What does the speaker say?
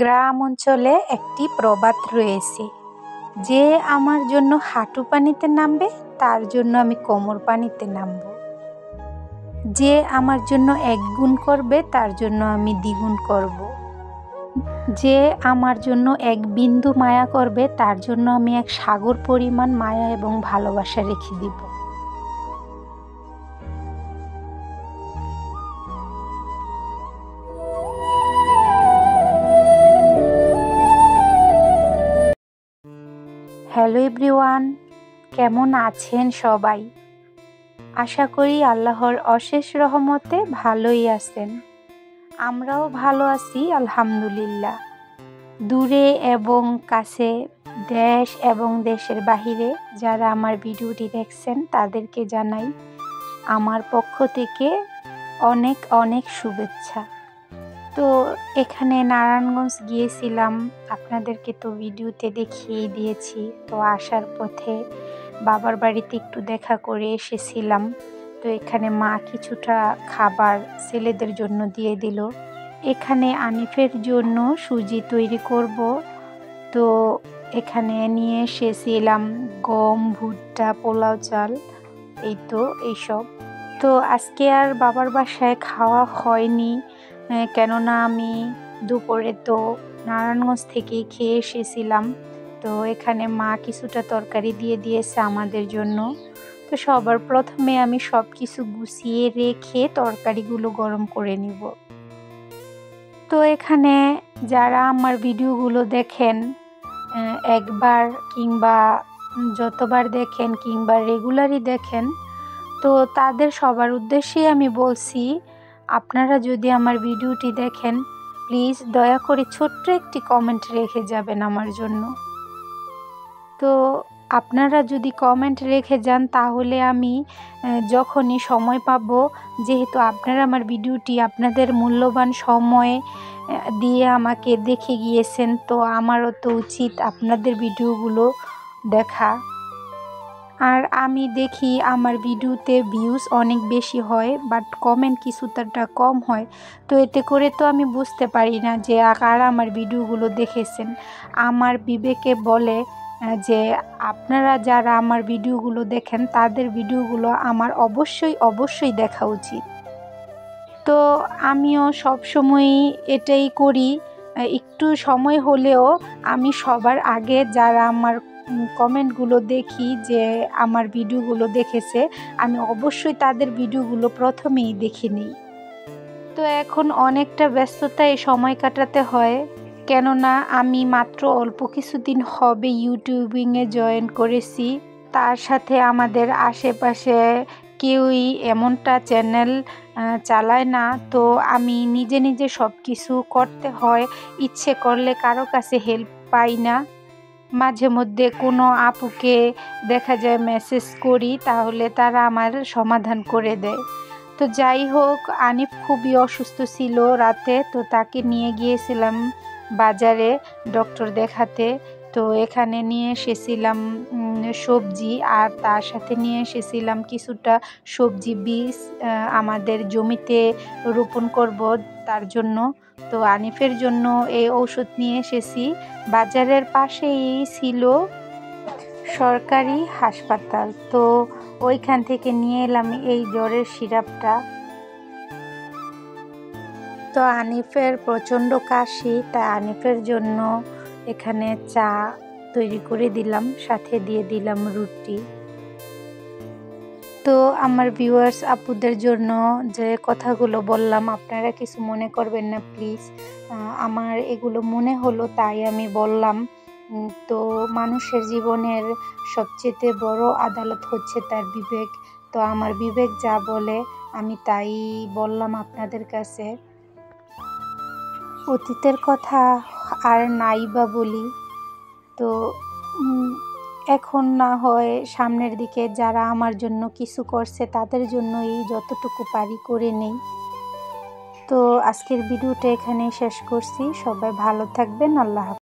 গ্রাম অঞ্চলে একটি প্রবাদ রয়েছে, যে আমার জন্য হাঁটু পানিতে নামবে তার জন্য আমি কোমর পানিতে নামব। যে আমার জন্য এক গুণ করবে তার জন্য আমি দ্বিগুণ করব। যে আমার জন্য এক বিন্দু মায়া করবে তার জন্য আমি এক সাগর পরিমাণ মায়া এবং ভালোবাসা রেখে দিব। হ্যালো এভরিওয়ান, কেমন আছেন সবাই? আশা করি আল্লাহর অশেষ রহমতে ভালোই আছেন। আমরাও ভালো আছি আলহামদুলিল্লাহ। দূরে এবং কাছে, দেশ এবং দেশের বাহিরে যারা আমার ভিডিওটি দেখছেন তাদেরকে জানাই আমার পক্ষ থেকে অনেক অনেক শুভেচ্ছা। তো এখানে নারায়ণগঞ্জ গিয়েছিলাম, আপনাদেরকে তো ভিডিওতে দেখিয়েই দিয়েছি। তো আসার পথে বাবার বাড়িতে একটু দেখা করে এসেছিলাম। তো এখানে মা কিছুটা খাবার ছেলেদের জন্য দিয়ে দিল। এখানে আনিফের জন্য সুজি তৈরি করব। তো এখানে নিয়ে এসেছিলাম গম, ভুট্টা, পোলাও চাল, এই তো এইসব। তো আজকে আর বাবার বাসায় খাওয়া হয়নি, কেননা আমি দুপুরে তো নারায়ণগঞ্জ থেকেই খেয়ে এসেছিলাম। তো এখানে মা কিছুটা তরকারি দিয়ে দিয়েছে আমাদের জন্য। তো সবার প্রথমে আমি সব কিছু গুছিয়ে রেখে তরকারিগুলো গরম করে নিব। তো এখানে যারা আমার ভিডিওগুলো দেখেন, একবার কিংবা যতবার দেখেন কিংবা রেগুলারই দেখেন, তো তাদের সবার উদ্দেশ্যেই আমি বলছি, আপনারা যদি আমার ভিডিওটি দেখেন প্লিজ দয়া করে ছোট্ট একটি কমেন্ট রেখে যাবেন আমার জন্য। তো আপনারা যদি কমেন্ট রেখে যান তাহলে আমি যখনই সময় পাব, যেহেতু আপনারা আমার ভিডিওটি আপনাদের মূল্যবান সময় দিয়ে আমাকে দেখে গিয়েছেন, তো আমারও তো উচিত আপনাদের ভিডিওগুলো দেখা। আর আমি দেখি আমার ভিডিওতে ভিউজ অনেক বেশি হয়, বাট কমেন্ট কিছুটা কম হয়। তো এতে করে তো আমি বুঝতে পারি না যে কারা আমার ভিডিওগুলো দেখেছেন। আমার বিবেকে বলে যে আপনারা যারা আমার ভিডিওগুলো দেখেন তাদের ভিডিওগুলো আমার অবশ্যই দেখা উচিত। তো আমিও সবসময়ই এটাই করি, একটু সময় হলেও আমি সবার আগে যারা আমার কমেন্টগুলো দেখি যে আমার ভিডিওগুলো দেখেছে, আমি অবশ্যই তাদের ভিডিওগুলো প্রথমেই দেখে নিই। তো এখন অনেকটা ব্যস্ততায় সময় কাটাতে হয়, কেননা আমি মাত্র অল্প কিছুদিন হবে ইউটিউবিংয়ে জয়েন করেছি। তার সাথে আমাদের আশেপাশে কেউই এমনটা চ্যানেল চালায় না। তো আমি নিজে নিজে সব কিছু করতে হয়, ইচ্ছে করলে কারো কাছে হেল্প পাই না। মাঝে মধ্যে কোনো আপুকে দেখা যায় মেসেজ করি, তাহলে তারা আমার সমাধান করে দেয়। তো যাই হোক, আনিফ খুবই অসুস্থ ছিল রাতে, তো তাকে নিয়ে গিয়েছিলাম বাজারে ডক্টর দেখাতে। তো এখানে নিয়ে এসেছিলাম সবজি, আর তার সাথে নিয়ে এসেছিলাম কিছুটা সবজি বীজ আমাদের জমিতে রোপণ করব তার জন্য। তো আনিফের জন্য এই ঔষধ নিয়ে এসেছি। বাজারের পাশেই ছিল সরকারি হাসপাতাল, তো ওইখান থেকে নিয়ে এলাম এই জ্বরের সিরাপটা। তো আনিফের প্রচণ্ড কাশি, তাই আনিফের জন্য এখানে চা তৈরি করে দিলাম, সাথে দিয়ে দিলাম রুটি। তো আমার ভিউয়ার্স আপুদের জন্য যে কথাগুলো বললাম আপনারা কিছু মনে করবেন না প্লিজ, আমার এগুলো মনে হলো তাই আমি বললাম। তো মানুষের জীবনের সবচেয়ে বড় আদালত হচ্ছে তার বিবেক। তো আমার বিবেক যা বলে আমি তাই বললাম আপনাদের কাছে। অতীতের কথা আর নাই বা বলি, তো এখন না হয় সামনের দিকে যারা আমার জন্য কিছু করছে তাদের জন্য এই যতটুকু পারি করে নেই। তো আজকের ভিডিওটা এখানেই শেষ করছি। সবাই ভালো থাকবেন, আল্লাহ হাফেজ।